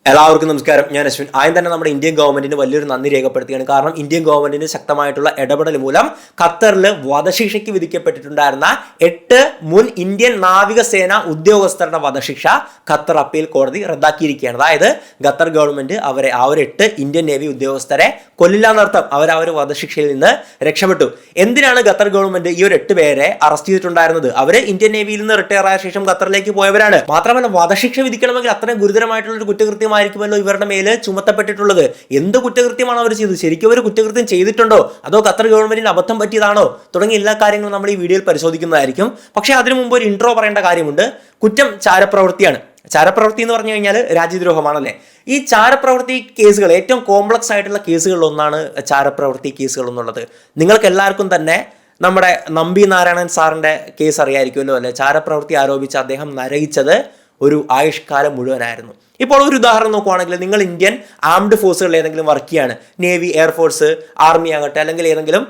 എല്ലാവർക്കും നമസ്കാരം. ഞാൻ അശ്വിൻ. ആദ്യം തന്നെ നമ്മുടെ ഇന്ത്യൻ ഗവൺമെന്റിന് വലിയൊരു നന്ദി രേഖപ്പെടുത്തുകയാണ്. കാരണം ഇന്ത്യൻ ഗവൺമെന്റിന് ശക്തമായിട്ടുള്ള ഇടപെടൽ മൂലം ഖത്തറിൽ വധശിക്ഷയ്ക്ക് വിധിക്കപ്പെട്ടിട്ടുണ്ടായിരുന്ന 8 മുൻ ഇന്ത്യൻ നാവികസേന ഉദ്യോഗസ്ഥരുടെ വധശിക്ഷ ഖത്തർ അപ്പീൽ കോടതി റദ്ദാക്കിയിരിക്കുകയാണ്. അതായത് ഖത്തർ ഗവൺമെന്റ് അവരെ ആ ഒരു 8 ഇന്ത്യൻ നേവി ഉദ്യോഗസ്ഥരെ കൊല്ലില്ല എന്നർത്ഥം. അവർ ആ ഒരു വധശിക്ഷയിൽ നിന്ന് രക്ഷപ്പെട്ടു. എന്തിനാണ് ഖത്തർ ഗവൺമെന്റ് ഈ ഒരു 8 പേരെ അറസ്റ്റ് ചെയ്തിട്ടുണ്ടായിരുന്നത്? അവര് ഇന്ത്യൻ നേവിയിൽ നിന്ന് റിട്ടയർ ആയ ശേഷം ഖത്തറിലേക്ക് പോയവരാണ്. മാത്രമല്ല വധശിക്ഷ വിധിക്കണമെങ്കിൽ അത്രയും ഗുരുതരമായിട്ടുള്ള ഒരു കുറ്റകൃത്യം ആയിരിക്കുമല്ലോ ഇവരുടെ മേല് ചുമത്തപ്പെട്ടിട്ടുള്ളത്. എന്ത് കുറ്റകൃത്യമാണ് അവർ ചെയ്തത്? ശരിക്കും അവർ കുറ്റകൃത്യം ചെയ്തിട്ടുണ്ടോ, അതോ ഖത്തർ ഗവൺമെന്റിന് അബദ്ധം പറ്റിയതാണോ തുടങ്ങിയ എല്ലാ കാര്യങ്ങളും നമ്മൾ ഈ വീഡിയോയിൽ പരിശോധിക്കുന്നതായിരിക്കും. പക്ഷേ അതിനു മുമ്പ് ഒരു ഇൻട്രോ പറയേണ്ട കാര്യമുണ്ട്. കുറ്റം ചാരപ്രവൃത്തിയാണ്. ചാരപ്രവൃത്തി എന്ന് പറഞ്ഞു കഴിഞ്ഞാൽ രാജ്യദ്രോഹമാണല്ലേ. ഈ ചാരപ്രവൃത്തി കേസുകൾ ഏറ്റവും കോംപ്ലക്സ് ആയിട്ടുള്ള കേസുകളിൽ ഒന്നാണ് ചാരപ്രവൃത്തി കേസുകൾ എന്നുള്ളത്. നിങ്ങൾക്ക് എല്ലാവർക്കും തന്നെ നമ്മുടെ നമ്പി നാരായണൻ സാറിന്റെ കേസ് അറിയായിരിക്കുമല്ലോ അല്ലെ. ചാരപ്രവൃത്തി ആരോപിച്ച് അദ്ദേഹം നരകിച്ചത് ഒരു ആയുഷ്കാലം മുഴുവനായിരുന്നു. ഇപ്പോൾ ഒരു ഉദാഹരണം നോക്കുവാണെങ്കിൽ, നിങ്ങൾ ഇന്ത്യൻ ആംഡ് ഫോഴ്സുകളിൽ ഏതെങ്കിലും വർക്ക് ചെയ്യാണ്, നേവി, എയർഫോഴ്സ്, ആർമി ആകട്ടെ, അല്ലെങ്കിൽ ഏതെങ്കിലും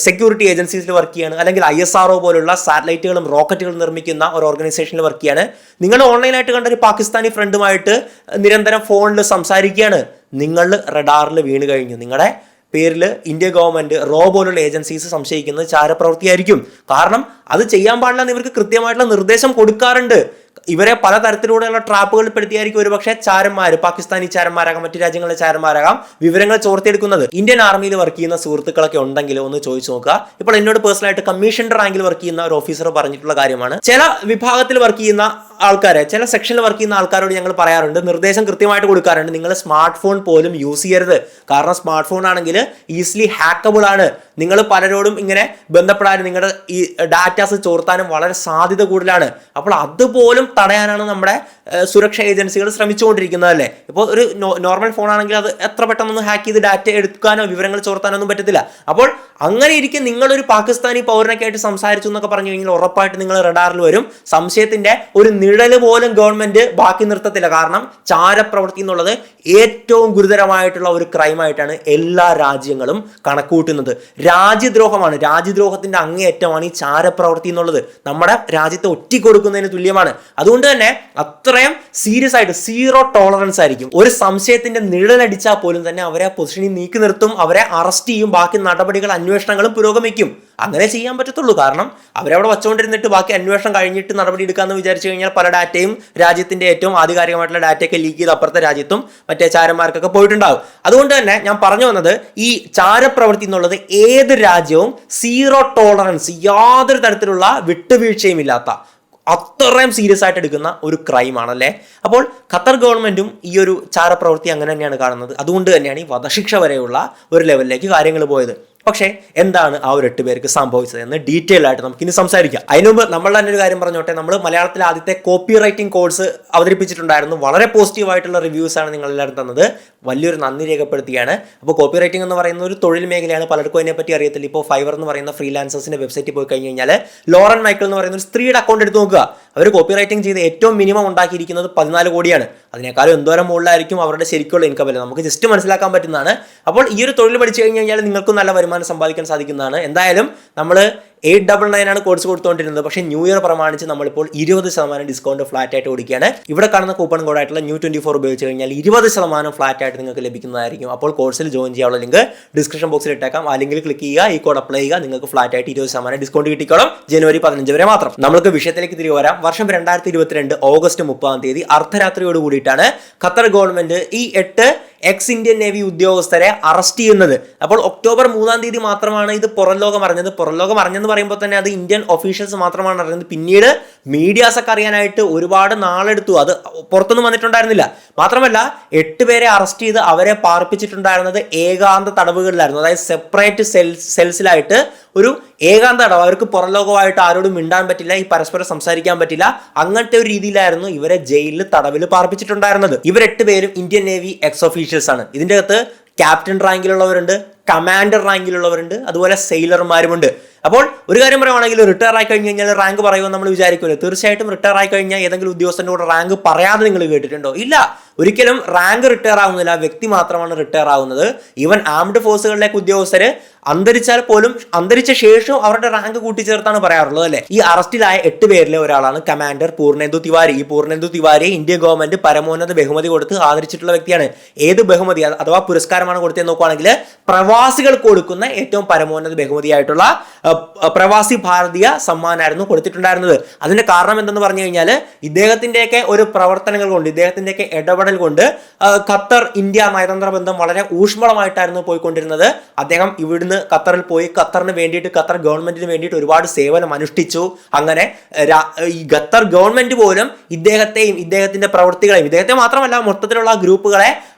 സെക്യൂരിറ്റി ഏജൻസീസിൽ വർക്ക് ചെയ്യാണ്, അല്ലെങ്കിൽ ISRO പോലുള്ള സാറ്റലൈറ്റുകളും റോക്കറ്റുകളും നിർമ്മിക്കുന്ന ഒരു ഓർഗനൈസേഷനിൽ വർക്ക് ചെയ്യാണ്. നിങ്ങൾ ഓൺലൈനായിട്ട് കണ്ട ഒരു പാകിസ്ഥാനി ഫ്രണ്ടുമായിട്ട് നിരന്തരം ഫോണിൽ സംസാരിക്കുകയാണ്. നിങ്ങൾ റഡാറിൽ വീണ് കഴിഞ്ഞു. നിങ്ങളുടെ പേരിൽ ഇന്ത്യ ഗവൺമെന്റ് പോലുള്ള ഏജൻസീസ് സംശയിക്കുന്നത് ചാരപ്രവൃത്തിയായിരിക്കും. കാരണം അത് ചെയ്യാൻ പാടില്ലെന്ന് ഇവർക്ക് കൃത്യമായിട്ടുള്ള നിർദ്ദേശം കൊടുക്കാറുണ്ട്. ഇവരെ പലതരത്തിലൂടെയുള്ള ട്രാപ്പുകളിൽ പെടുത്തിയായിരിക്കും ഒരുപക്ഷെ ചാരന്മാർ, പാകിസ്ഥാനി ചാരന്മാരാകാം, മറ്റു രാജ്യങ്ങളിലെ ചാരന്മാരാകാം, വിവരങ്ങൾ ചോർത്തിയെടുക്കുന്നത്. ഇന്ത്യൻ ആർമിയിൽ വർക്ക് ചെയ്യുന്ന സുഹൃത്തുക്കളൊക്കെ ഉണ്ടെങ്കിൽ ഒന്ന് ചോദിച്ചു നോക്കുക. ഇപ്പോൾ എന്നോട് പേഴ്സണലായിട്ട് കമ്മീഷൻഡ് റാങ്കിൽ വർക്ക് ചെയ്യുന്ന ഒരു ഓഫീസർ പറഞ്ഞിട്ടുള്ള കാര്യമാണ്. ചില വിഭാഗത്തിൽ വർക്ക് ചെയ്യുന്ന ആൾക്കാരെ, ചില സെക്ഷനിൽ വർക്ക് ചെയ്യുന്ന ആൾക്കാരോട് ഞങ്ങൾ പറയാറുണ്ട്, നിർദ്ദേശം കൃത്യമായിട്ട് കൊടുക്കാറുണ്ട്. നിങ്ങൾ സ്മാർട്ട് ഫോൺ പോലും യൂസ് ചെയ്യരുത്. കാരണം സ്മാർട്ട് ഫോൺ ആണെങ്കിൽ ഈസിലി ഹാക്കബിൾ ആണ്. നിങ്ങൾ പലരോടും ഇങ്ങനെ ബന്ധപ്പെടാനും നിങ്ങളുടെ ഈ ഡാറ്റാസ് ചോർത്താനും വളരെ സാധ്യത കൂടുതലാണ്. അപ്പോൾ അതുപോലും തടയാനാണ് നമ്മുടെ സുരക്ഷാ ഏജൻസികൾ ശ്രമിച്ചുകൊണ്ടിരിക്കുന്നത് അല്ലേ. ഇപ്പോൾ ഒരു നോർമൽ ഫോൺ ആണെങ്കിൽ അത് എത്ര പെട്ടെന്നൊന്നും ഹാക്ക് ചെയ്ത് ഡാറ്റ എടുക്കാനോ വിവരങ്ങൾ ചോർത്താനോ ഒന്നും പറ്റത്തില്ല. അപ്പോൾ അങ്ങനെ ഇരിക്കും നിങ്ങളൊരു പാകിസ്ഥാനി പൗരനൊക്കെ ആയിട്ട് സംസാരിച്ചു എന്നൊക്കെ പറഞ്ഞു കഴിഞ്ഞാൽ ഉറപ്പായിട്ട് നിങ്ങൾ റഡാറിൽ വരും. സംശയത്തിന്റെ ഒരു നിഴല് പോലും ഗവൺമെന്റ് ബാക്കി നിർത്തത്തില്ല. കാരണം ചാരപ്രവൃത്തി എന്നുള്ളത് ഏറ്റവും ഗുരുതരമായിട്ടുള്ള ഒരു ക്രൈമായിട്ടാണ് എല്ലാ രാജ്യങ്ങളും കണക്കുകൂട്ടുന്നത്. രാജ്യദ്രോഹമാണ്. രാജ്യദ്രോഹത്തിന്റെ അങ്ങേയറ്റമാണ് ഈ ചാരപ്രവൃത്തി എന്നുള്ളത്. നമ്മുടെ രാജ്യത്തെ ഒറ്റിക്കൊടുക്കുന്നതിന് തുല്യമാണ്. അതുകൊണ്ട് തന്നെ അത്രയും സീരിയസ് ആയിട്ട് സീറോ ടോളറൻസ് ആയിരിക്കും. ഒരു സംശയത്തിന്റെ നിഴലടിച്ചാൽ പോലും തന്നെ അവരെ പൊസിഷനിൽ നീക്കി നിർത്തും, അവരെ അറസ്റ്റ് ചെയ്യും, ബാക്കി നടപടികൾ അന്വേഷണങ്ങളും പുരോഗമിക്കും. അങ്ങനെ ചെയ്യാൻ പറ്റത്തുള്ളൂ. കാരണം അവരവിടെ വച്ചുകൊണ്ടിരുന്നിട്ട് ബാക്കി അന്വേഷണം കഴിഞ്ഞിട്ട് നടപടി എടുക്കാമെന്ന് വിചാരിച്ചു കഴിഞ്ഞാൽ പല ഡാറ്റയും രാജ്യത്തിന്റെ ഏറ്റവും ആധികാരികമായിട്ടുള്ള ഡാറ്റയൊക്കെ ലീക്ക് ചെയ്ത് അപ്പുറത്തെ രാജ്യത്തും മറ്റേ ചാരന്മാർക്കൊക്കെ പോയിട്ടുണ്ടാവും. അതുകൊണ്ട് തന്നെ ഞാൻ പറഞ്ഞു വന്നത്, ഈ ചാരപ്രവൃത്തി എന്നുള്ളത് ഏത് രാജ്യവും സീറോ ടോളറൻസ്, യാതൊരു തരത്തിലുള്ള വിട്ടുവീഴ്ചയും ഇല്ലാത്ത അത്രയും സീരിയസ് ആയിട്ട് എടുക്കുന്ന ഒരു ക്രൈം ആണല്ലേ. അപ്പോൾ ഖത്തർ ഗവൺമെന്റും ഈ ഒരു ചാരപ്രവൃത്തി അങ്ങനെ തന്നെയാണ് കാണുന്നത്. അതുകൊണ്ട് തന്നെയാണ് ഈ വധശിക്ഷ വരെയുള്ള ഒരു ലെവലിലേക്ക് കാര്യങ്ങൾ പോയത്. പക്ഷേ എന്താണ് ആ ഒരു 8 പേർക്ക് സംഭവിച്ചതെന്ന് ഡീറ്റെയിൽ ആയിട്ട് നമുക്ക് ഇനി സംസാരിക്കാം. അതിനുമുമ്പ് നമ്മൾ തന്നെ ഒരു കാര്യം പറഞ്ഞോട്ടെ. നമ്മൾ മലയാളത്തിലെ ആദ്യത്തെ കോപ്പി റൈറ്റിംഗ് കോഴ്സ് അവതരിപ്പിച്ചിട്ടുണ്ടായിരുന്നു. വളരെ പോസിറ്റീവായിട്ടുള്ള റിവ്യൂസ് ആണ് നിങ്ങൾ എല്ലാവരും തന്നത്. വലിയൊരു നന്ദി രേഖപ്പെടുത്തുകയാണ്. അപ്പോൾ കോപ്പി റൈറ്റിംഗ് എന്ന് പറയുന്ന ഒരു തൊഴിൽ മേഖലയാണ്. പലർക്കും അതിനെപ്പറ്റി അറിയത്തില്ല. ഇപ്പോൾ ഫൈവർ എന്ന് പറയുന്ന ഫ്രീലാൻസേഴ്സിന്റെ വെബ്സൈറ്റിൽ പോയി കഴിഞ്ഞ് കഴിഞ്ഞാൽ ലോറൻ മൈക്കിൾ എന്ന് പറയുന്ന ഒരു സ്ത്രീയുടെ അക്കൗണ്ട് എടുത്ത് നോക്കുക. അവർ കോപ്പി റൈറ്റിംഗ് ചെയ്ത് ഏറ്റവും മിനിമം ഉണ്ടാക്കിയിരിക്കുന്നത് 14 കോടിയാണ്. അതിനേക്കാളും എന്തോരം മുകളിലായിരിക്കും അവരുടെ ശരിക്കുള്ള ഇൻകം അല്ലേ. നമുക്ക് ജസ്റ്റ് മനസ്സിലാക്കാൻ പറ്റുന്നതാണ്. അപ്പോൾ ഈ ഒരു തൊഴിൽ പഠിച്ചു കഴിഞ്ഞ് കഴിഞ്ഞാൽ നിങ്ങൾക്കും നല്ല വരുമാനം സമ്പാദിക്കാൻ സാധിക്കുന്നതാണ്. എന്തായാലും നമ്മൾ 899 ആണ് കോഴ്സ് കൊടുത്തുകൊണ്ടിരുന്നത്. പക്ഷേ ന്യൂ ഇയർ പ്രമാണിച്ച് നമ്മളിപ്പോൾ 20% ഡിസ്കൗണ്ട് ഫ്ലാറ്റ് ആയിട്ട് കൊടുക്കുകയാണ്. ഇവിടെ കാണുന്ന കൂപ്പൺ കോഡായിട്ടുള്ള New24 ഉപയോഗിച്ച് കഴിഞ്ഞാൽ 20% ഫ്ലാറ്റ് ആയിട്ട് നിങ്ങൾക്ക് ലഭിക്കുന്നതായിരിക്കും. അപ്പോൾ കോഴ്സിൽ ജോയിൻ ചെയ്യാനുള്ള ലിങ്ക് ഡിസ്ക്രിപ്ഷൻ ബോക്സിൽ ഇട്ടേക്കാം. ആ ലിങ്കിൽ ക്ലിക്ക് ചെയ്യുക, ഈ കോഡ് അപ്ലൈ ചെയ്യുക. നിങ്ങൾക്ക് ഫ്ലാറ്റ് ആയിട്ട് 20% ഡിസ്കൗണ്ട് കിട്ടിക്കോളും. ജനുവരി 15 വരെ മാത്രം. നമുക്ക് വിഷയത്തിലേക്ക് തിരികെ വരാം. വർഷം 2022 ഓഗസ്റ്റ് 30 അർദ്ധരാത്രിയോട് കൂടിയിട്ടാണ് ഖത്തർ ഗവൺമെന്റ് ഈ 8 എക്സ് ഇന്ത്യൻ നേവി ഉദ്യോഗസ്ഥരെ അറസ്റ്റ് ചെയ്യുന്നത്. അപ്പോൾ ഒക്ടോബർ 3 മാത്രമാണ് ഇത് പുറം ലോകം അറിഞ്ഞത്. പുറം ലോകം അറിഞ്ഞെന്ന് പറയുമ്പോൾ തന്നെ അത് ഇന്ത്യൻ ഒഫീഷ്യൽസ് മാത്രമാണ് അറിഞ്ഞത്. പിന്നീട് മീഡിയാസ് ഒക്കെ അറിയാനായിട്ട് ഒരുപാട് നാളെടുത്തു. അത് പുറത്തൊന്നും വന്നിട്ടുണ്ടായിരുന്നില്ല. മാത്രമല്ല 8 പേരെ അറസ്റ്റ് ചെയ്ത് അവരെ പാർപ്പിച്ചിട്ടുണ്ടായിരുന്നത് ഏകാന്ത തടവുകളിലായിരുന്നു. അതായത് സെപ്പറേറ്റ് സെൽസിലായിട്ട് ഒരു ഏകാന്ത തടവ്. അവർക്ക് പുറം ലോകമായിട്ട് ആരോടും മിണ്ടാൻ പറ്റില്ല, ഈ പരസ്പരം സംസാരിക്കാൻ പറ്റില്ല. അങ്ങനത്തെ ഒരു രീതിയിലായിരുന്നു ഇവരെ ജയിലിൽ തടവിൽ പാർപ്പിച്ചിട്ടുണ്ടായിരുന്നത്. ഇവർ 8 പേരും ഇന്ത്യൻ നേവി എക്സ് ഒഫീഷ്യൽസ് ആണ്. ഇതിൻ്റെ അകത്ത് ക്യാപ്റ്റൻ റാങ്കിലുള്ളവരുണ്ട്, കമാൻഡർ റാങ്കിലുള്ളവരുണ്ട്, അതുപോലെ സെയിലർമാരുമുണ്ട്. അപ്പോൾ ഒരു കാര്യം പറയുവാണെങ്കിൽ റിട്ടയർ ആയി കഴിഞ്ഞ് കഴിഞ്ഞാൽ റാങ്ക് പറയുമെന്ന് നമ്മൾ വിചാരിക്കുമല്ലോ. തീർച്ചയായിട്ടും റിട്ടയർ ആയി കഴിഞ്ഞാൽ ഏതെങ്കിലും ഉദ്യോഗസ്ഥൻ്റെ കൂടെ റാങ്ക് പറയാതെ നിങ്ങൾ കേട്ടിട്ടുണ്ടോ? ഇല്ല. ഒരിക്കലും റാങ്ക് റിട്ടയർ ആവുന്നില്ല, വ്യക്തി മാത്രമാണ് റിട്ടയർ ആവുന്നത്. ഈവൻ ആംഡ് ഫോഴ്സുകളിലേക്ക് ഉദ്യോഗസ്ഥര് അന്തരിച്ചാൽ പോലും അന്തരിച്ച ശേഷം അവരുടെ റാങ്ക് കൂട്ടിച്ചേർത്താണ് പറയാറുള്ളത് അല്ലെ. ഈ അറസ്റ്റിലായ 8 പേരിലെ ഒരാളാണ് കമാൻഡർ പൂർണേന്ദു തിവാരി. ഈ പൂർണേന്ദു തിവാരിയെ ഇന്ത്യൻ ഗവൺമെന്റ് പരമോന്നത ബഹുമതി കൊടുത്ത് ആദരിച്ചിട്ടുള്ള വ്യക്തിയാണ്. ഏത് ബഹുമതി അഥവാ പുരസ്കാരമാണ് കൊടുത്തതെന്ന് നോക്കുകയാണെങ്കിൽ പ്രവാസികൾക്ക് കൊടുക്കുന്ന ഏറ്റവും പരമോന്നത ബഹുമതിയായിട്ടുള്ള പ്രവാസി ഭാരതീയ സമ്മാനായിരുന്നു കൊടുത്തിട്ടുണ്ടായിരുന്നത്. അതിന്റെ കാരണം എന്തെന്ന് പറഞ്ഞു കഴിഞ്ഞാൽ ഇദ്ദേഹത്തിന്റെയൊക്കെ ഒരു പ്രവർത്തനങ്ങൾ കൊണ്ട്, ഇദ്ദേഹത്തിന്റെയൊക്കെ ഇടപെടൽ കൊണ്ട് ഖത്തർ ഇന്ത്യ നയതന്ത്ര ബന്ധം വളരെ ഊഷ്മളമായിട്ടായിരുന്നു പോയിക്കൊണ്ടിരുന്നത്. അദ്ദേഹം ഇവിടുന്ന് ഖത്തറിൽ പോയി ഖത്തറിന് വേണ്ടിയിട്ട്, ഖത്തർ ഗവൺമെന്റിന് വേണ്ടിയിട്ട് ഒരുപാട് സേവനം അനുഷ്ഠിച്ചു. അങ്ങനെ ഈ ഖത്തർ ഗവൺമെന്റ് പോലും ഇദ്ദേഹത്തെയും ഇദ്ദേഹത്തിന്റെ പ്രവൃത്തികളെയും, ഇദ്ദേഹത്തെ മാത്രമല്ല മൊത്തത്തിലുള്ള ഗ്രൂപ്പുകളെ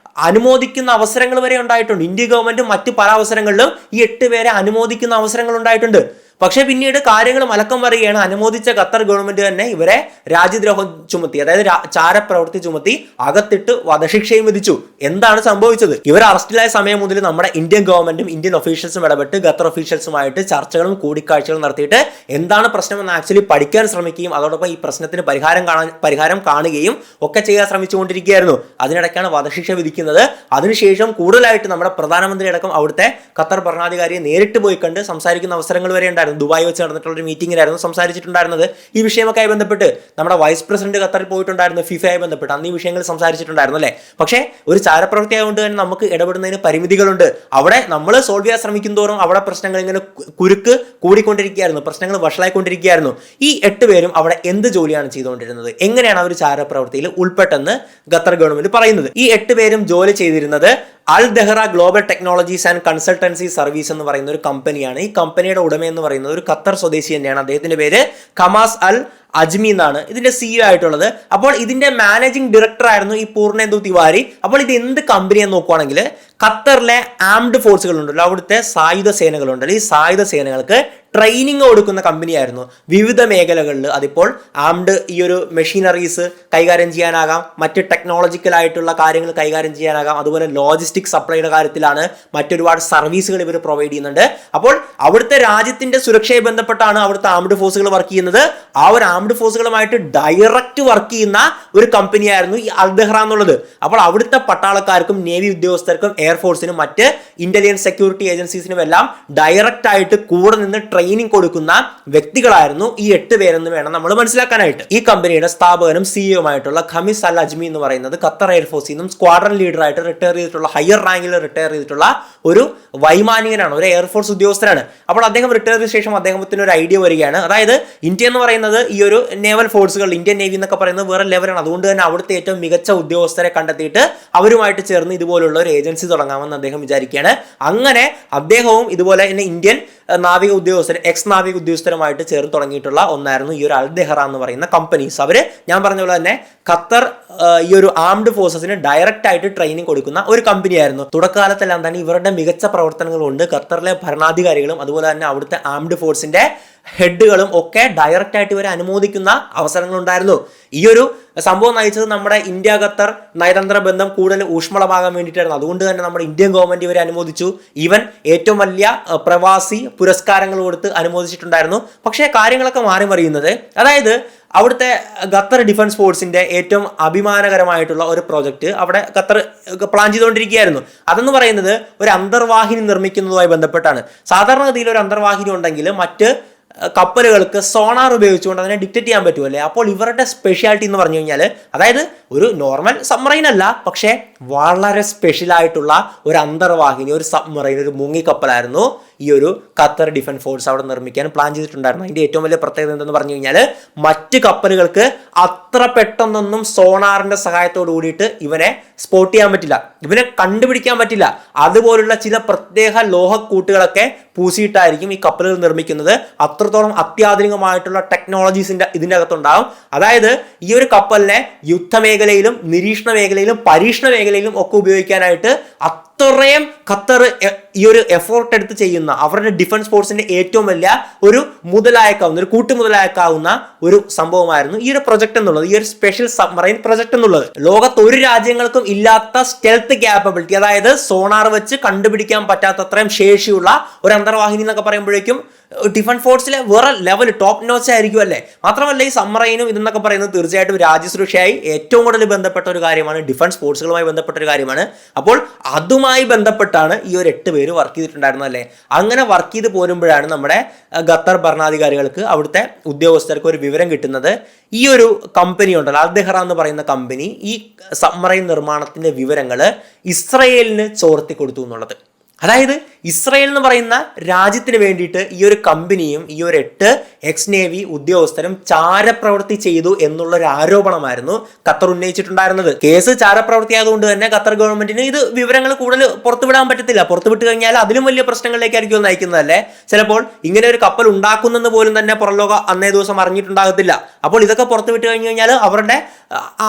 അനുമോദിക്കുന്ന അവസരങ്ങൾ വരെ ഉണ്ടായിട്ടുണ്ട്. ഇന്ത്യ ഗവൺമെന്റ് മറ്റ് പല അവസരങ്ങളിലും ഈ 8 പേരെ അനുമോദിക്കുന്ന അവസരങ്ങൾ ഉണ്ടായിട്ടുണ്ട്. പക്ഷെ പിന്നീട് കാര്യങ്ങൾ മലക്കം വരികയാണ്. അനുമോദിച്ച ഖത്തർ ഗവൺമെന്റ് തന്നെ ഇവരെ രാജ്യദ്രോഹം ചുമത്തി, അതായത് ചാരപ്രവൃത്തി ചുമത്തി അകത്തിട്ട് വധശിക്ഷയും വിധിച്ചു. എന്താണ് സംഭവിച്ചത്? ഇവർ അറസ്റ്റിലായ സമയം മുതൽ നമ്മുടെ ഇന്ത്യൻ ഗവൺമെന്റും ഇന്ത്യൻ ഒഫീഷ്യൽസും ഇടപെട്ട് ഖത്തർ ഒഫീഷ്യൽസുമായിട്ട് ചർച്ചകളും കൂടിക്കാഴ്ചകളും നടത്തിയിട്ട് എന്താണ് പ്രശ്നമെന്ന് ആക്ച്വലി പഠിക്കാൻ ശ്രമിക്കുകയും അതോടൊപ്പം ഈ പ്രശ്നത്തിന് പരിഹാരം കാണുകയും ഒക്കെ ചെയ്യാൻ ശ്രമിച്ചുകൊണ്ടിരിക്കുകയായിരുന്നു. അതിനിടയ്ക്കാണ് വധശിക്ഷ വിധിക്കുന്നത്. അതിനുശേഷം കൂടുതലായിട്ട് നമ്മുടെ പ്രധാനമന്ത്രി അടക്കം അവിടുത്തെ ഖത്തർ ഭരണാധികാരിയെ നേരിട്ട് പോയി കണ്ട് സംസാരിക്കുന്ന അവസരങ്ങൾ വരെ ഉണ്ടായിരുന്നു. ദുബായ് വെച്ച് നടന്നിട്ടുള്ള ഒരു മീറ്റിംഗിലായിരുന്നു സംസാരിച്ചിട്ടുണ്ടായിരുന്നത്. ഈ വിഷയമൊക്കെ ആയി ബന്ധപ്പെട്ട് നമ്മുടെ വൈസ് പ്രസിഡന്റ് ഖത്തറിൽ പോയിട്ടുണ്ടായിരുന്നു, ഫിഫയായി ബന്ധപ്പെട്ട് അന്ന് ഈ വിഷയങ്ങൾ സംസാരിച്ചിട്ടുണ്ടായിരുന്നു അല്ലേ. പക്ഷേ ഒരു ചാരപ്രവൃത്തി ആയതുകൊണ്ട് തന്നെ നമുക്ക് ഇടപെടുന്നതിന് പരിമിതികളുണ്ട്. അവിടെ നമ്മൾ സോൾവ് ചെയ്യാൻ ശ്രമിക്കും തോറും അവിടെ പ്രശ്നങ്ങൾ ഇങ്ങനെ കുരുക്ക് കൂടിക്കൊണ്ടിരിക്കുകയായിരുന്നു, പ്രശ്നങ്ങൾ വഷളായിക്കൊണ്ടിരിക്കുകയായിരുന്നു. ഈ 8 പേരും അവിടെ എന്ത് ജോലിയാണ് ചെയ്തുകൊണ്ടിരുന്നത്, എങ്ങനെയാണ് അവർ ചാരപ്രവൃത്തിയിൽ ഉൾപ്പെട്ടെന്ന് ഖത്തർ ഗവൺമെന്റ് പറയുന്നത്. ഈ 8 പേരും ജോലി ചെയ്തിരുന്നത് Al Dahra global technologies and consultancy service എന്ന് പറയുന്ന ഒരു കമ്പനിയാണ്. ഈ കമ്പനിയുടെ ഉടമ എന്ന് പറയുന്നത് ഒരു ഖത്തർ സ്വദേശി തന്നെയാണ്. അദ്ദേഹത്തിന്റെ പേര് ഖമാസ് അൽ അജ്മി എന്നാണ് ഇതിന്റെ CEO ആയിട്ടുള്ളത്. അപ്പോൾ ഇതിന്റെ മാനേജിംഗ് ഡയറക്ടർ ആയിരുന്നു ഈ പൂർണേന്ദു തിവാരി. അപ്പോൾ ഇത് എന്ത് കമ്പനി എന്ന് നോക്കുവാണെങ്കിൽ ഖത്തറിലെ ആംഡ് ഫോഴ്സുകൾ ഉണ്ടല്ലോ, അവിടുത്തെ സായുധ സേനകളുണ്ടല്ലോ, ഈ സായുധ സേനകൾക്ക് ട്രെയിനിങ് കൊടുക്കുന്ന കമ്പനിയായിരുന്നു. വിവിധ മേഖലകളിൽ അതിപ്പോൾ ആംഡ് ഈ ഒരു മെഷീനറീസ് കൈകാര്യം ചെയ്യാനാകാം, മറ്റ് ടെക്നോളജിക്കൽ ആയിട്ടുള്ള കാര്യങ്ങൾ കൈകാര്യം ചെയ്യാനാകാം, അതുപോലെ ലോജിസ്റ്റിക് സപ്ലൈയുടെ കാര്യത്തിലാണ്, മറ്റൊരുപാട് സർവീസുകൾ ഇവർ പ്രൊവൈഡ് ചെയ്യുന്നുണ്ട്. അപ്പോൾ അവിടുത്തെ രാജ്യത്തിന്റെ സുരക്ഷയെ ബന്ധപ്പെട്ടാണ് അവിടുത്തെ ആംഡ് ഫോഴ്സുകൾ വർക്ക് ചെയ്യുന്നത്. ആ ഒരു ആംഡ് ഫോഴ്സുകളുമായിട്ട് ഡയറക്റ്റ് വർക്ക് ചെയ്യുന്ന ഒരു കമ്പനിയായിരുന്നു ഈ അൽ ദഹ്റ എന്നുള്ളത്. അപ്പോൾ അവിടുത്തെ പട്ടാളക്കാർക്കും നേവി ഉദ്യോഗസ്ഥർക്കും എയർഫോഴ്സിനും മറ്റ് ഇന്റലിജൻസ് സെക്യൂരിറ്റി ഏജൻസീസിനും എല്ലാം ഡയറക്റ്റ് ആയിട്ട് കൂടെ നിന്ന് ട്രെയിനിങ് കൊടുക്കുന്ന വ്യക്തികളായിരുന്നു ഈ 8 പേരെന്ന് വേണം നമ്മൾ മനസ്സിലാക്കാനായിട്ട്. ഈ കമ്പനിയുടെ സ്ഥാപകനും സിഇഒയുമായിട്ടുള്ള ഖമീസ് അൽ അജ്മി എന്ന് പറയുന്നത് ഖത്തർ എയർഫോഴ്സിൽ നിന്നും സ്ക്വാഡ്രൺ ലീഡറായിട്ട് റിട്ടയർ ചെയ്തിട്ടുള്ള, ഹയർ റാങ്കിൽ റിട്ടയർ ചെയ്തിട്ടുള്ള ഒരു വൈമാനികനാണ്, ഒരു എയർഫോഴ്സ് ഉദ്യോഗസ്ഥരാണ്. അപ്പോൾ അദ്ദേഹം റിട്ടയർ ചെയ്ത ശേഷം അദ്ദേഹത്തിന് ഒരു ഐഡിയ വരികയാണ്. അതായത് ഇന്ത്യ എന്ന് പറയുന്നത് ഈ ഒരു നേവൽ ഫോഴ്സുകൾ, ഇന്ത്യൻ നേവി എന്നൊക്കെ പറയുന്നത് വേറെ ലെവലാണ്. അതുകൊണ്ട് തന്നെ അവിടുത്തെ ഏറ്റവും മികച്ച ഉദ്യോഗസ്ഥരെ കണ്ടെത്തിയിട്ട് അവരുമായിട്ട് ചേർന്ന് ഇതുപോലുള്ള ഒരു ഏജൻസി തുടങ്ങാമെന്ന് അദ്ദേഹം വിചാരിക്കുകയാണ്. അങ്ങനെ അദ്ദേഹവും ഇതുപോലെ തന്നെ ഇന്ത്യൻ നാവിക ഉദ്യോഗസ്ഥർ, എക്സ് നാവിക ഉദ്യോഗസ്ഥരുമായിട്ട് ചേർന്ന് തുടങ്ങിയിട്ടുള്ള ഒന്നായിരുന്നു ഈ ഒരു അൽ ദഹ്റ എന്ന് പറയുന്ന കമ്പനീസ്. അവര് ഞാൻ പറഞ്ഞ പോലെ തന്നെ ഖത്തർ ഈ ഒരു ആംഡ് ഫോഴ്സസിന് ഡയറക്റ്റ് ആയിട്ട് ട്രെയിനിങ് കൊടുക്കുന്ന ഒരു കമ്പനിയായിരുന്നു. തുടക്കകാലത്തെല്ലാം തന്നെ ഇവരുടെ മികച്ച പ്രവർത്തനങ്ങൾ കൊണ്ട് ഖത്തറിലെ ഭരണാധികാരികളും അതുപോലെ തന്നെ അവിടുത്തെ ആംഡ് ഫോഴ്സിന്റെ ഹെഡുകളും ഒക്കെ ഡയറക്റ്റ് ആയിട്ട് ഇവരെ അനുമോദിക്കുന്ന അവസരങ്ങൾ ഉണ്ടായിരുന്നു. ഈ ഒരു സംഭവം നയിച്ചത് നമ്മുടെ ഇന്ത്യ ഖത്തർ നയതന്ത്ര ബന്ധം കൂടുതൽ ഊഷ്മളമാകാൻ വേണ്ടിയിട്ടായിരുന്നു. അതുകൊണ്ട് തന്നെ നമ്മുടെ ഇന്ത്യൻ ഗവൺമെന്റ് ഇവരെ അനുമോദിച്ചു. ഈവൻ ഏറ്റവും വലിയ പ്രവാസി പുരസ്കാരങ്ങൾ കൊടുത്ത് അനുമോദിച്ചിട്ടുണ്ടായിരുന്നു. പക്ഷേ കാര്യങ്ങളൊക്കെ മാറി മറിയുന്നത്, അതായത് അവിടുത്തെ ഖത്തർ ഡിഫൻസ് ഫോഴ്സിന്റെ ഏറ്റവും അഭിമാനകരമായിട്ടുള്ള ഒരു പ്രോജക്റ്റ് അവിടെ ഖത്തർ പ്ലാൻ ചെയ്തുകൊണ്ടിരിക്കുകയായിരുന്നു. അതെന്ന് പറയുന്നത് ഒരു അന്തർവാഹിനി നിർമ്മിക്കുന്നതുമായി ബന്ധപ്പെട്ടാണ്. സാധാരണഗതിയിൽ ഒരു അന്തർവാഹിനി ഉണ്ടെങ്കിൽ മറ്റ് കപ്പലുകൾക്ക് സോണാർ ഉപയോഗിച്ചുകൊണ്ട് അതിനെ ഡിറ്റക്ട് ചെയ്യാൻ പറ്റുമല്ലേ. അപ്പോൾ ഇവരുടെ സ്പെഷ്യാലിറ്റി എന്ന് പറഞ്ഞു കഴിഞ്ഞാൽ, അതായത് ഒരു നോർമൽ സബ്മറൈൻ അല്ല, പക്ഷേ വളരെ സ്പെഷ്യലായിട്ടുള്ള ഒരു അന്തർവാഹിനി, ഒരു സബ്മറൈൻ, ഒരു മുങ്ങിക്കപ്പലായിരുന്നു ഈ ഒരു ഖത്തർ ഡിഫൻസ് ഫോഴ്സ് അവിടെ നിർമ്മിക്കാൻ പ്ലാൻ ചെയ്തിട്ടുണ്ടായിരുന്നു. അതിന്റെ ഏറ്റവും വലിയ പ്രത്യേകത എന്തെന്ന് പറഞ്ഞു കഴിഞ്ഞാൽ, മറ്റ് കപ്പലുകൾക്ക് അത്ര പെട്ടെന്നൊന്നും സോണാറിന്റെ സഹായത്തോട് കൂടിയിട്ട് ഇവനെ സ്പോട്ട് ചെയ്യാൻ പറ്റില്ല, ഇവനെ കണ്ടുപിടിക്കാൻ പറ്റില്ല. അതുപോലുള്ള ചില പ്രത്യേക ലോഹക്കൂട്ടുകളൊക്കെ പൂശിയിട്ടായിരിക്കും ഈ കപ്പലുകൾ നിർമ്മിക്കുന്നത്. അത്രത്തോളം അത്യാധുനികമായിട്ടുള്ള ടെക്നോളജീസിന്റെ ഇതിൻ്റെ അകത്തുണ്ടാകും. അതായത് ഈ ഒരു കപ്പലിനെ യുദ്ധമേഖലയിലും നിരീക്ഷണ മേഖലയിലും പരീക്ഷണ മേഖലയിലും ഒക്കെ ഉപയോഗിക്കാനായിട്ട് അത്രയും ഖത്തർ ഈ ഒരു എഫോർട്ട് എടുത്ത് ചെയ്യുന്ന അവരുടെ ഡിഫൻസ് ഫോഴ്സിന്റെ ഏറ്റവും വലിയ ഒരു മുതലായേക്കാവുന്ന, ഒരു കൂട്ടുമുതലായേക്കാവുന്ന ഒരു സംഭവമായിരുന്നു ഈ ഒരു പ്രൊജക്ട് എന്നുള്ളത്, ഈ ഒരു സ്പെഷ്യൽ സബ്മറൈൻ പ്രൊജക്ട് എന്നുള്ളത്. ലോകത്ത് ഒരു രാജ്യങ്ങൾക്കും ഇല്ലാത്ത സ്റ്റെൽത്ത് ക്യാപ്പബിലിറ്റി, അതായത് സോണാർ വെച്ച് കണ്ടുപിടിക്കാൻ പറ്റാത്തത്രയും ശേഷിയുള്ള ഒരു അന്തർവാഹിനി എന്നൊക്കെ പറയുമ്പോഴേക്കും ഡിഫൻസ് ഫോഴ്സിലെ വേറെ ലെവൽ ടോപ്പ് നോച്ച് ആയിരിക്കും അല്ലേ. മാത്രമല്ല ഈ സബ്മറൈനും ഇതെന്നൊക്കെ പറയുന്നത് തീർച്ചയായിട്ടും രാജ്യസുരക്ഷയായി ഏറ്റവും കൂടുതൽ ബന്ധപ്പെട്ട ഒരു കാര്യമാണ്, ഡിഫൻസ് ഫോഴ്സുകളുമായി ബന്ധപ്പെട്ട ഒരു കാര്യമാണ്. അപ്പോൾ അതുമായി ബന്ധപ്പെട്ടാണ് ഈ ഒരു 8 പേര് വർക്ക് ചെയ്തിട്ടുണ്ടായിരുന്നത് അല്ലേ. അങ്ങനെ വർക്ക് ചെയ്ത് പോരുമ്പോഴാണ് നമ്മുടെ ഖത്തർ ഭരണാധികാരികൾക്ക് അവിടുത്തെ ഉദ്യോഗസ്ഥർക്ക് ഒരു വിവരം കിട്ടുന്നത്. ഈ ഒരു കമ്പനി ഉണ്ടല്ലോ, അൽ ദഹ്റ എന്ന് പറയുന്ന കമ്പനി ഈ സബ്മറൈൻ നിർമ്മാണത്തിന്റെ വിവരങ്ങൾ ഇസ്രയേലിന് ചോർത്തി കൊടുത്തു എന്നുള്ളത്. അതായത് ഇസ്രയേൽ എന്ന് പറയുന്ന രാജ്യത്തിന് വേണ്ടിയിട്ട് ഈ ഒരു കമ്പനിയും ഈ ഒരു 8 എക്സ് നേവി ഉദ്യോഗസ്ഥരും ചാരപ്രവൃത്തി ചെയ്തു എന്നുള്ളൊരു ആരോപണമായിരുന്നു ഖത്തർ ഉന്നയിച്ചിട്ടുണ്ടായിരുന്നത്. കേസ് ചാരപ്രവൃത്തി ആയതുകൊണ്ട് തന്നെ ഖത്തർ ഗവൺമെന്റിന് ഇത് വിവരങ്ങൾ കൂടുതൽ പുറത്തുവിടാൻ പറ്റത്തില്ല. പുറത്തുവിട്ട് കഴിഞ്ഞാൽ അതിലും വലിയ പ്രശ്നങ്ങളിലേക്കായിരിക്കും നയിക്കുന്നതല്ലേ. ചിലപ്പോൾ ഇങ്ങനെ ഒരു കപ്പൽ ഉണ്ടാക്കുന്നെന്ന് പോലും തന്നെ പുറംലോകം അന്നേ ദിവസം അറിഞ്ഞിട്ടുണ്ടാകത്തില്ല. അപ്പോൾ ഇതൊക്കെ പുറത്തുവിട്ട് കഴിഞ്ഞു കഴിഞ്ഞാൽ അവരുടെ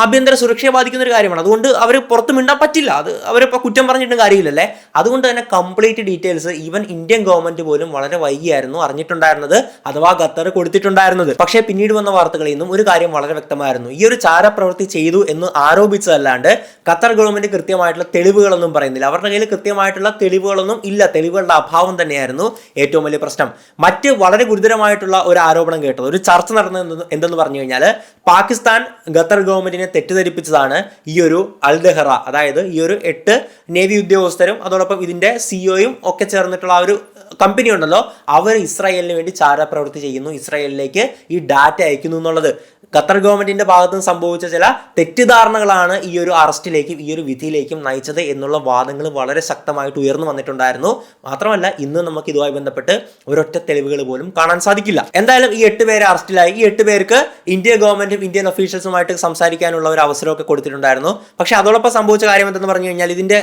ആഭ്യന്തര സുരക്ഷയെ ബാധിക്കുന്ന ഒരു കാര്യമാണ്. അതുകൊണ്ട് അവർ പുറത്തു മിണ്ടാൻ പറ്റില്ല. അത് അവരിപ്പോൾ കുറ്റം പറഞ്ഞിട്ടും കാര്യമില്ലല്ലേ. അതുകൊണ്ട് തന്നെ complete details even Indian government പോലും വളരെ വൈകിയായിരുന്നു അറിഞ്ഞിട്ടുണ്ടായിരുന്നത്, അഥവാ ഖത്തർ കൊടുത്തിട്ടുണ്ടായിരുന്നത്. പക്ഷേ പിന്നീട് വന്ന വാർത്തകളിൽ നിന്നും ഒരു കാര്യം വളരെ വ്യക്തമായിരുന്നു. ഈ ഒരു ചാരപ്രവൃത്തി ചെയ്തു എന്ന് ആരോപിച്ചതല്ലാണ്ട് ഖത്തർ ഗവൺമെന്റ് കൃത്യമായിട്ടുള്ള തെളിവുകളൊന്നും പറയുന്നില്ല. അവരുടെ കയ്യിൽ കൃത്യമായിട്ടുള്ള തെളിവുകളൊന്നും ഇല്ല. തെളിവുകളുടെ അഭാവം തന്നെയായിരുന്നു ഏറ്റവും വലിയ പ്രശ്നം. മറ്റ് വളരെ ഗുരുതരമായിട്ടുള്ള ഒരു ആരോപണം കേട്ടത്, ഒരു ചർച്ച നടന്നത് എന്തെന്ന് പറഞ്ഞു കഴിഞ്ഞാൽ പാകിസ്ഥാൻ ഖത്തർ ഗവൺമെന്റിനെ തെറ്റിദ്ധരിപ്പിച്ചതാണ് ഈ ഒരു അൽ ദഹ്റ, അതായത് ഈ ഒരു 8 നേവി ഉദ്യോഗസ്ഥരും അതോടൊപ്പം ഇതിന്റെ സിഇഒയും ഒക്കെ ചേർന്നിട്ടുള്ള ആ ഒരു കമ്പനി ഉണ്ടല്ലോ, അവർ ഇസ്രായേലിന് വേണ്ടി ചാരപ്രവൃത്തി ചെയ്യുന്നു, ഇസ്രായേലിലേക്ക് ഈ ഡാറ്റ അയക്കുന്നു എന്നുള്ളത്. ഖത്തർ ഗവൺമെന്റിന്റെ ഭാഗത്ത് നിന്ന് സംഭവിച്ച ചില തെറ്റിദ്ധാരണകളാണ് ഈ ഒരു അറസ്റ്റിലേക്കും ഈ ഒരു വിധിയിലേക്കും നയിച്ചത് എന്നുള്ള വാദങ്ങൾ വളരെ ശക്തമായിട്ട് ഉയർന്നു വന്നിട്ടുണ്ടായിരുന്നു. മാത്രമല്ല ഇന്ന് നമുക്ക് ഇതുമായി ബന്ധപ്പെട്ട് ഒരൊറ്റ തെളിവുകൾ പോലും കാണാൻ സാധിക്കില്ല. എന്തായാലും ഈ 8 പേരെ അറസ്റ്റിലായി. ഈ 8 പേർക്ക് ഇന്ത്യൻ ഗവൺമെന്റും ഇന്ത്യൻ ഒഫീഷ്യൽസുമായിട്ട് സംസാരിക്കാനുള്ള ഒരു അവസരമൊക്കെ കൊടുത്തിട്ടുണ്ടായിരുന്നു. പക്ഷെ അതോടൊപ്പം സംഭവിച്ച കാര്യം എന്തെന്ന് പറഞ്ഞു കഴിഞ്ഞാൽ ഇതിന്റെ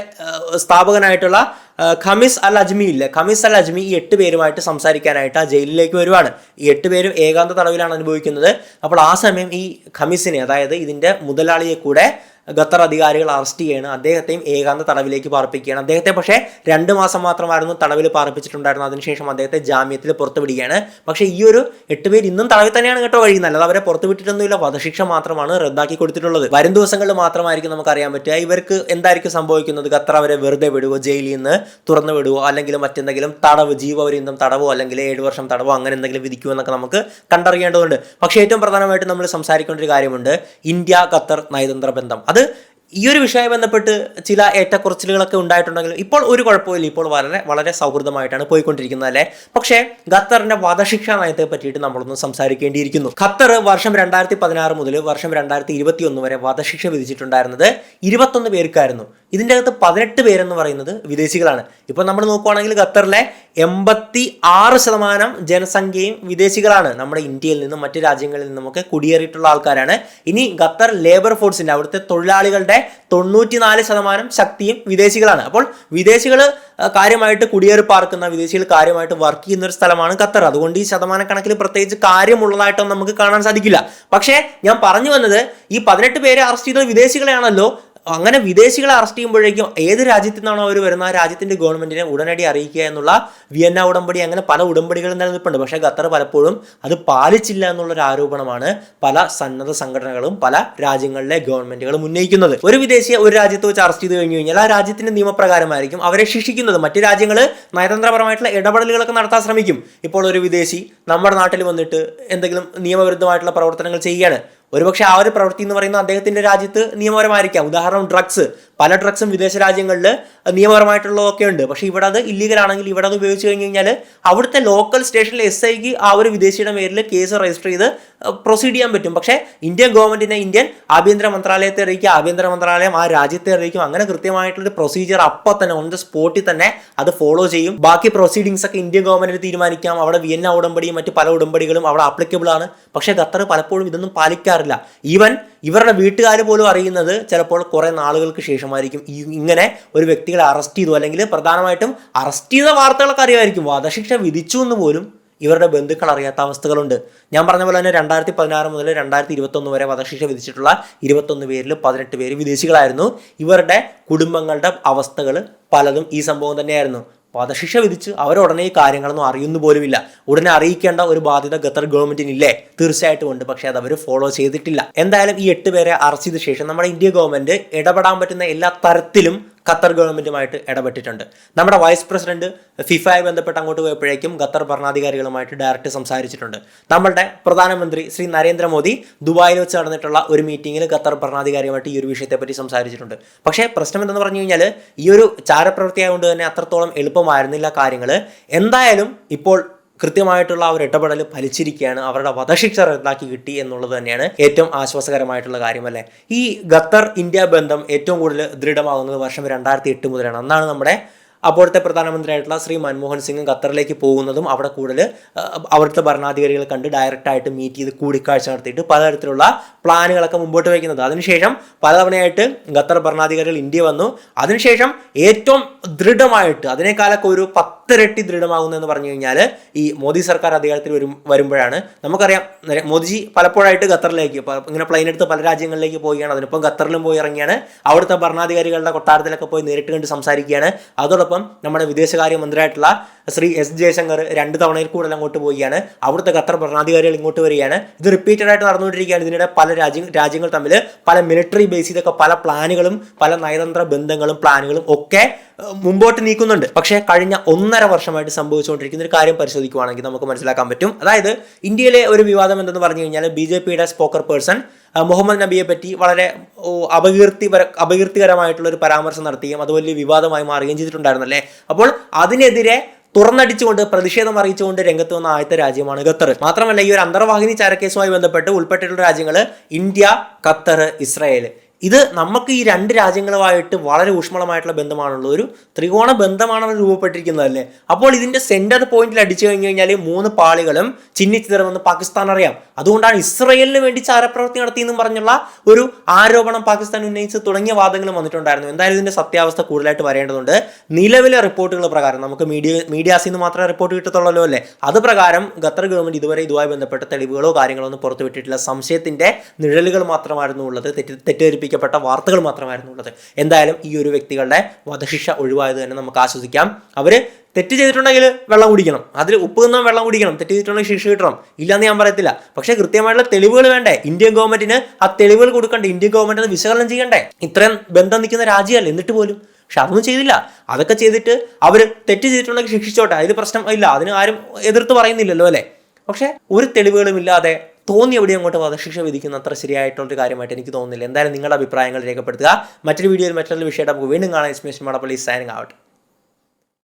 സ്ഥാപകനായിട്ടുള്ള ഖമീസ് അൽ അജ്മി ഇല്ലേ, ഖമീസ് അൽ അജ്മി ഈ 8 പേരുമായിട്ട് സംസാരിക്കാനായിട്ട് ആ ജയിലിലേക്ക് വരുവാണ്. ഈ 8 പേരും ഏകാന്ത തടവിലാണ് അനുഭവിക്കുന്നത്. അപ്പോൾ ആ സമയം ഈ ഖമീസിനെ, അതായത് ഇതിന്റെ മുതലാളിയെ കൂടെ ഖത്തർ അധികാരികൾ അറസ്റ്റ് ചെയ്യാണ്. അദ്ദേഹത്തെയും ഏകാന്ത തടവിലേക്ക് പാർപ്പിക്കുകയാണ്. അദ്ദേഹത്തെ പക്ഷേ 2 മാസം മാത്രമായിരുന്നു തടവിൽ പാർപ്പിച്ചിട്ടുണ്ടായിരുന്നു. അതിനുശേഷം അദ്ദേഹത്തെ ജാമ്യത്തിൽ പുറത്തുവിടുകയാണ്. പക്ഷേ ഈ ഒരു 8 പേര് ഇന്നും തടവിൽ തന്നെയാണ് കേട്ടോ കഴിയുന്നത്. അല്ലാതെ അവരെ പുറത്തുവിട്ടിട്ടൊന്നുമില്ല. വധശിക്ഷ മാത്രമാണ് റദ്ദാക്കി കൊടുത്തിട്ടുള്ളത്. വരും ദിവസങ്ങളിൽ മാത്രമായിരിക്കും നമുക്ക് അറിയാൻ പറ്റുക ഇവർക്ക് എന്തായിരിക്കും സംഭവിക്കുന്നത്. ഖത്തർ അവരെ വെറുതെ വിടുവോ, ജയിലിൽ നിന്ന് തുറന്നു വിടുവോ, അല്ലെങ്കിൽ മറ്റെന്തെങ്കിലും തടവ്, ജീവപര്യന്തം തടവോ അല്ലെങ്കിൽ 7 വർഷം തടവോ അങ്ങനെ എന്തെങ്കിലും വിധിക്കുമോ എന്നൊക്കെ നമുക്ക് കണ്ടറിയേണ്ടതുണ്ട്. പക്ഷേ ഏറ്റവും പ്രധാനമായിട്ട് നമ്മൾ സംസാരിക്കേണ്ട ഒരു കാര്യമുണ്ട്, ഇന്ത്യ ഖത്തർ നയതന്ത്ര ബന്ധം. അത് ഈ ഒരു വിഷയവുമായി ബന്ധപ്പെട്ട് ചില ഏറ്റക്കുറച്ചിലുകളൊക്കെ ഉണ്ടായിട്ടുണ്ടെങ്കിലും ഇപ്പോൾ ഒരു കുഴപ്പമില്ല. ഇപ്പോൾ വളരെ വളരെ സൗഹൃദമായിട്ടാണ് പോയിക്കൊണ്ടിരിക്കുന്നത് അല്ലേ. പക്ഷേ ഖത്തറിന്റെ വധശിക്ഷാ നയത്തെ പറ്റിയിട്ട് നമ്മളൊന്ന് സംസാരിക്കേണ്ടിയിരിക്കുന്നു. ഖത്തർ വർഷം 2016 മുതൽ വർഷം 2021 വരെ വധശിക്ഷ വിധിച്ചിട്ടുണ്ടായിരുന്നത് 21 പേർക്കായിരുന്നു. ഇതിൻ്റെ അകത്ത് 18 പേരെന്ന് പറയുന്നത് വിദേശികളാണ്. ഇപ്പോൾ നമ്മൾ നോക്കുവാണെങ്കിൽ ഖത്തറിലെ 86% ജനസംഖ്യയും വിദേശികളാണ്. നമ്മുടെ ഇന്ത്യയിൽ നിന്നും മറ്റ് രാജ്യങ്ങളിൽ നിന്നുമൊക്കെ കുടിയേറിയിട്ടുള്ള ആൾക്കാരാണ്. ഇനി ഖത്തർ ലേബർ ഫോഴ്സിന്റെ, അവിടുത്തെ തൊഴിലാളികളുടെ 94% ശക്തിയും വിദേശികളാണ്. അപ്പോൾ വിദേശികൾ കാര്യമായിട്ട് കുടിയേറി പാർക്കുന്ന, വിദേശികൾ കാര്യമായിട്ട് വർക്ക് ചെയ്യുന്ന ഒരു സ്ഥലമാണ് ഖത്തർ. അതുകൊണ്ട് ഈ ശതമാനക്കണക്കിൽ പ്രത്യേകിച്ച് കാര്യമുള്ളതായിട്ടൊന്നും നമുക്ക് കാണാൻ സാധിക്കില്ല. പക്ഷേ ഞാൻ പറഞ്ഞു വന്നത്, ഈ 18 പേരെ അറസ്റ്റ് ചെയ്തത് വിദേശികളെയാണല്ലോ. അങ്ങനെ വിദേശികളെ അറസ്റ്റ് ചെയ്യുമ്പോഴേക്കും ഏത് രാജ്യത്തു നിന്നാണോ അവർ വരുന്നത് ആ രാജ്യത്തിന്റെ ഗവൺമെന്റിനെ ഉടനടി അറിയിക്കുക എന്നുള്ള വിയന്ന ഉടമ്പടി, അങ്ങനെ പല ഉടമ്പടികളും നിലനിൽപ്പുണ്ട്. പക്ഷേ ഖത്തർ പലപ്പോഴും അത് പാലിച്ചില്ല എന്നുള്ളൊരു ആരോപണമാണ് പല സന്നദ്ധ സംഘടനകളും പല രാജ്യങ്ങളിലെ ഗവൺമെന്റുകളും ഉന്നയിക്കുന്നത്. ഒരു വിദേശിയെ ഒരു രാജ്യത്ത് വെച്ച് അറസ്റ്റ് ചെയ്ത് കഴിഞ്ഞു കഴിഞ്ഞാൽ ആ രാജ്യത്തിന്റെ നിയമപ്രകാരമായിരിക്കും അവരെ ശിക്ഷിക്കുന്നത്. മറ്റ് രാജ്യങ്ങൾ നയതന്ത്രപരമായിട്ടുള്ള ഇടപെടലുകളൊക്കെ നടത്താൻ ശ്രമിക്കും. ഇപ്പോൾ ഒരു വിദേശി നമ്മുടെ നാട്ടിൽ വന്നിട്ട് എന്തെങ്കിലും നിയമവിരുദ്ധമായിട്ടുള്ള പ്രവർത്തനങ്ങൾ ചെയ്യുകയാണ്. ഒരുപക്ഷെ ആ ഒരു പ്രവൃത്തി എന്ന് പറയുന്നത് അദ്ദേഹത്തിന്റെ രാജ്യത്ത് നിയമപരമായിരിക്കാം. ഉദാഹരണം ഡ്രഗ്സ്, പല ഡ്രഗ്സും വിദേശ രാജ്യങ്ങളിൽ നിയമപരമായിട്ടുള്ളതൊക്കെ ഉണ്ട്. പക്ഷേ ഇവിടെ അത് ഇല്ലീഗൽ ആണെങ്കിൽ ഇവിടെ അത് ഉപയോഗിച്ച് കഴിഞ്ഞ് കഴിഞ്ഞാൽ അവിടുത്തെ ലോക്കൽ സ്റ്റേഷനിലെ SIക്ക് ആ ഒരു വിദേശിയുടെ പേരിൽ കേസ് രജിസ്റ്റർ ചെയ്ത് പ്രൊസീഡ് ചെയ്യാൻ പറ്റും. പക്ഷേ ഇന്ത്യൻ ഗവൺമെന്റിനെ ഇന്ത്യൻ ആഭ്യന്തര മന്ത്രാലയത്തെ അറിയിക്കുക, ആഭ്യന്തര മന്ത്രാലയം ആ രാജ്യത്തെ അറിയിക്കും. അങ്ങനെ കൃത്യമായിട്ടുള്ളൊരു പ്രൊസീജിയർ അപ്പോൾ തന്നെ ഓൺ ദ സ്പോട്ടിൽ തന്നെ അത് ഫോളോ ചെയ്യും. ബാക്കി പ്രൊസീഡിങ്സ് ഒക്കെ ഇന്ത്യൻ ഗവൺമെന്റിന് തീരുമാനിക്കാം. അവിടെ വിയന്ന ഉടമ്പടിയും മറ്റ് പല ഉടമ്പടികളും അവിടെ ആപ്ലിക്കബിൾ ആണ്. പക്ഷേ ഖത്തർ പലപ്പോഴും ഇതൊന്നും പാലിക്കാറില്ല. ഈവൻ ഇവരുടെ വീട്ടുകാർ പോലും അറിയുന്നത് ചിലപ്പോൾ കുറെ നാളുകൾക്ക് ശേഷമായിരിക്കും ഇങ്ങനെ ഒരു വ്യക്തികളെ അറസ്റ്റ് ചെയ്തു, അല്ലെങ്കിൽ പ്രധാനമായിട്ടും അറസ്റ്റ് ചെയ്ത വാർത്തകളൊക്കെ അറിയാമായിരിക്കും. വധശിക്ഷ വിധിച്ചു എന്ന് പോലും ഇവരുടെ ബന്ധുക്കൾ അറിയാത്ത അവസ്ഥകളുണ്ട്. ഞാൻ പറഞ്ഞ പോലെ തന്നെ 2016 മുതൽ 2021 വരെ വധശിക്ഷ വിധിച്ചിട്ടുള്ള 21 പേരിൽ 18 പേര് വിദേശികളായിരുന്നു. ഇവരുടെ കുടുംബങ്ങളുടെ അവസ്ഥകൾ പലതും ഈ സംഭവം തന്നെയായിരുന്നു. വധശിക്ഷ വിധിച്ച് അവരുടനെ ഈ കാര്യങ്ങളൊന്നും അറിയുന്നു പോലുമില്ല. ഉടനെ അറിയിക്കേണ്ട ഒരു ബാധ്യത ഖത്തർ ഗവൺമെന്റിനില്ലേ? തീർച്ചയായിട്ടും ഉണ്ട്. പക്ഷേ അത് അവർ ഫോളോ ചെയ്തിട്ടില്ല. എന്തായാലും ഈ 8 പേരെ അറസ്റ്റ് ചെയ്ത ശേഷം നമ്മുടെ ഇന്ത്യ ഗവൺമെന്റ് ഇടപെടാൻ പറ്റുന്ന എല്ലാ തരത്തിലും ഖത്തർ ഗവൺമെന്റുമായിട്ട് ഇടപെട്ടിട്ടുണ്ട്. നമ്മുടെ വൈസ് പ്രസിഡന്റ് ഫിഫയുമായി ബന്ധപ്പെട്ട് അങ്ങോട്ട് പോയപ്പോഴേക്കും ഖത്തർ ഭരണാധികാരികളുമായിട്ട് ഡയറക്റ്റ് സംസാരിച്ചിട്ടുണ്ട്. നമ്മളുടെ പ്രധാനമന്ത്രി ശ്രീ നരേന്ദ്രമോദി ദുബായിൽ വെച്ച് നടന്നിട്ടുള്ള ഒരു മീറ്റിംഗിൽ ഖത്തർ ഭരണാധികാരിയുമായിട്ട് ഈ ഒരു വിഷയത്തെപ്പറ്റി സംസാരിച്ചിട്ടുണ്ട്. പക്ഷേ പ്രശ്നം എന്തെന്ന് പറഞ്ഞു കഴിഞ്ഞാൽ ഈ ഒരു ചാരപ്രവൃത്തി ആയതുകൊണ്ട് തന്നെ അത്രത്തോളം എളുപ്പമായിരുന്നില്ല കാര്യങ്ങൾ. എന്തായാലും ഇപ്പോൾ കൃത്യമായിട്ടുള്ള ഒരു ഇടപെടൽ ഫലിച്ചിരിക്കുകയാണ്. അവരുടെ വധശിക്ഷ റദ്ദാക്കി കിട്ടി എന്നുള്ളത് തന്നെയാണ് ഏറ്റവും ആശ്വാസകരമായിട്ടുള്ള കാര്യമല്ലേ. ഈ ഖത്തർ ഇന്ത്യ ബന്ധം ഏറ്റവും കൂടുതൽ ദൃഢമാകുന്നത് വർഷം 2008 മുതലാണ്. അന്നാണ് നമ്മുടെ അപ്പോഴത്തെ പ്രധാനമന്ത്രിയായിട്ടുള്ള ശ്രീ മൻമോഹൻ സിംഗ് ഖത്തറിലേക്ക് പോകുന്നതും അവിടെ കൂടുതൽ അവിടുത്തെ ഭരണാധികാരികളെ കണ്ട് ഡയറക്റ്റായിട്ട് മീറ്റ് ചെയ്ത് കൂടിക്കാഴ്ച നടത്തിയിട്ട് പലതരത്തിലുള്ള പ്ലാനുകളൊക്കെ മുമ്പോട്ട് വയ്ക്കുന്നത്. അതിനുശേഷം പലതവണയായിട്ട് ഖത്തർ ഭരണാധികാരികൾ ഇന്ത്യ വന്നു. അതിനുശേഷം ഏറ്റവും ദൃഢമായിട്ട് അതിനേക്കാളൊക്കെ ഒരു 10 ഇരട്ടി ദൃഢമാകുന്നതെന്ന് പറഞ്ഞു കഴിഞ്ഞാൽ ഈ മോദി സർക്കാർ അധികാരത്തിൽ വരുമ്പോഴാണ്. നമുക്കറിയാം മോദിജി പലപ്പോഴായിട്ട് ഖത്തറിലേക്ക് ഇങ്ങനെ പ്ലെയിൻ എടുത്ത് പല രാജ്യങ്ങളിലേക്ക് പോവുകയാണ്. അതിനിപ്പം ഖത്തറിലും പോയി ഇറങ്ങിയാണ്. അവിടുത്തെ ഭരണാധികാരികളുടെ കൊട്ടാരത്തിലൊക്കെ പോയി നേരിട്ട് കണ്ട് സംസാരിക്കുകയാണ്. അതോടൊപ്പം നമ്മുടെ വിദേശകാര്യ മന്ത്രിയായിട്ടുള്ള ശ്രീ എസ് ജയശങ്കർ 2 തവണയിൽ കൂടുതൽ അങ്ങോട്ട് പോവുകയാണ്. അവിടുത്തെ ഖത്തർ ഭരണാധികാരികൾ ഇങ്ങോട്ട് വരികയാണ്. ഇത് റിപ്പീറ്റഡ് ആയിട്ട് നടന്നുകൊണ്ടിരിക്കുകയാണ്. ഇതിനിടെ പല രാജ്യങ്ങൾ തമ്മിൽ പല മിലിറ്ററി ബേസ് ചെയ്തൊക്കെ പല പ്ലാനുകളും പല നയതന്ത്ര ബന്ധങ്ങളും പ്ലാനുകളും ഒക്കെ മുമ്പോട്ട് നീക്കുന്നുണ്ട്. പക്ഷേ കഴിഞ്ഞ 1.5 വർഷമായിട്ട് സംഭവിച്ചുകൊണ്ടിരിക്കുന്ന ഒരു കാര്യം പരിശോധിക്കുകയാണെങ്കിൽ നമുക്ക് മനസ്സിലാക്കാൻ പറ്റും. അതായത് ഇന്ത്യയിലെ ഒരു വിവാദം എന്തെന്ന് പറഞ്ഞു കഴിഞ്ഞാൽ BJPയുടെ സ്പോക്കർ പേഴ്സൺ മുഹമ്മദ് നബിയെ പറ്റി വളരെ അപകീർത്തികരമായിട്ടുള്ള ഒരു പരാമർശം നടത്തുകയും അത് വലിയ വിവാദമായി മാറുകയും ചെയ്തിട്ടുണ്ടായിരുന്നല്ലേ. അപ്പോൾ അതിനെതിരെ തുറന്നടിച്ചുകൊണ്ട് പ്രതിഷേധം അറിയിച്ചുകൊണ്ട് രംഗത്ത് വന്ന ആദ്യത്തെ രാജ്യമാണ് ഖത്തർ. മാത്രമല്ല ഈ ഒരു അന്തർവാഹിനി ചാരക്കേസുമായി ബന്ധപ്പെട്ട് ഉൾപ്പെട്ടിട്ടുള്ള രാജ്യങ്ങൾ ഇന്ത്യ, ഖത്തർ, ഇസ്രായേൽ. ഇത് നമുക്ക് ഈ 2 രാജ്യങ്ങളുമായിട്ട് വളരെ ഊഷ്മളമായിട്ടുള്ള ബന്ധമാണുള്ള ഒരു ത്രികോണ ബന്ധമാണ് രൂപപ്പെട്ടിരിക്കുന്നതല്ലേ. അപ്പോൾ ഇതിന്റെ സെന്റർ പോയിന്റിൽ അടിച്ചു കഴിഞ്ഞു കഴിഞ്ഞാൽ 3 പാളികളും ചിഹ്നിച്ചിതറുമെന്ന് പാകിസ്ഥാൻ അറിയാം. അതുകൊണ്ടാണ് ഇസ്രയേലിന് വേണ്ടി ചാരപ്രവൃത്തി നടത്തിയെന്നും പറഞ്ഞുള്ള ഒരു ആരോപണം പാകിസ്ഥാൻ ഉന്നയിച്ച് തുടങ്ങിയ വാദങ്ങളും വന്നിട്ടുണ്ടായിരുന്നു. എന്തായാലും ഇതിന്റെ സത്യാവസ്ഥ കൂടുതലായിട്ട് വരേണ്ടതുണ്ട്. നിലവിലെ റിപ്പോർട്ടുകൾ പ്രകാരം നമുക്ക് മീഡിയാസിൽ നിന്ന് മാത്രമേ റിപ്പോർട്ട് കിട്ടത്തുള്ളൂ അല്ലേ. അത് പ്രകാരം ഖത്തർ ഗവൺമെന്റ് ഇതുവരെ ഇതുമായി ബന്ധപ്പെട്ട തെളിവുകളോ കാര്യങ്ങളോ ഒന്നും പുറത്തുവിട്ടിട്ടില്ല. സംശയത്തിന്റെ നിഴലുകൾ മാത്രമായിരുന്നു ഉള്ളത്, തെറ്റിദ്ധരിപ്പിക്കും വാർത്തകൾ മാത്രമായിരുന്നു ഉള്ളത്. എന്തായാലും ഈ ഒരു വ്യക്തികളുടെ വധശിക്ഷ ഒഴിവായത് തന്നെ നമുക്ക് ആസ്വദിക്കാം. അവര് തെറ്റ് ചെയ്തിട്ടുണ്ടെങ്കിൽ വെള്ളം കുടിക്കണം, അതിൽ ഉപ്പ് തിന്നാൻ വെള്ളം കുടിക്കണം, തെറ്റ് ചെയ്തിട്ടുണ്ടെങ്കിൽ ശിക്ഷ കിട്ടണം, ഇല്ലാന്ന് ഞാൻ പറയത്തില്ല. പക്ഷേ കൃത്യമായിട്ടുള്ള തെളിവുകൾ വേണ്ടേ? ഇന്ത്യൻ ഗവൺമെന്റിന് ആ തെളിവുകൾ കൊടുക്കണ്ടേ? ഇന്ത്യൻ ഗവൺമെന്റ് അത് വിശകലനം ചെയ്യണ്ടേ? ഇത്രയും ബന്ധം നിൽക്കുന്ന രാജ്യമല്ലേ, എന്നിട്ട് പോലും. പക്ഷെ അതൊന്നും ചെയ്തില്ല. അതൊക്കെ ചെയ്തിട്ട് അവർ തെറ്റ് ചെയ്തിട്ടുണ്ടെങ്കിൽ ശിക്ഷിച്ചോട്ടെ, അതിൽ പ്രശ്നം ഇല്ല, അതിന് ആരും എതിർത്ത് പറയുന്നില്ലല്ലോ അല്ലേ. പക്ഷെ ഒരു തെളിവുകളും ഇല്ലാതെ തോന്നി എവിടെ അങ്ങോട്ട് വധശിക്ഷ വിധിക്കുന്ന അത്ര ശരിയായിട്ടുള്ളൊരു കാര്യമായിട്ട് എനിക്ക് തോന്നുന്നില്ല. എന്തായാലും നിങ്ങളുടെ അഭിപ്രായങ്ങൾ രേഖപ്പെടുത്തുക. മറ്റൊരു വീഡിയോയിൽ മറ്റൊരു വിഷയമായിട്ട് നമുക്ക് വീണ്ടും കാണാൻ. ഇസ്മേഷ് മടപ്പള്ളി സൈനിങ് ഔട്ട്.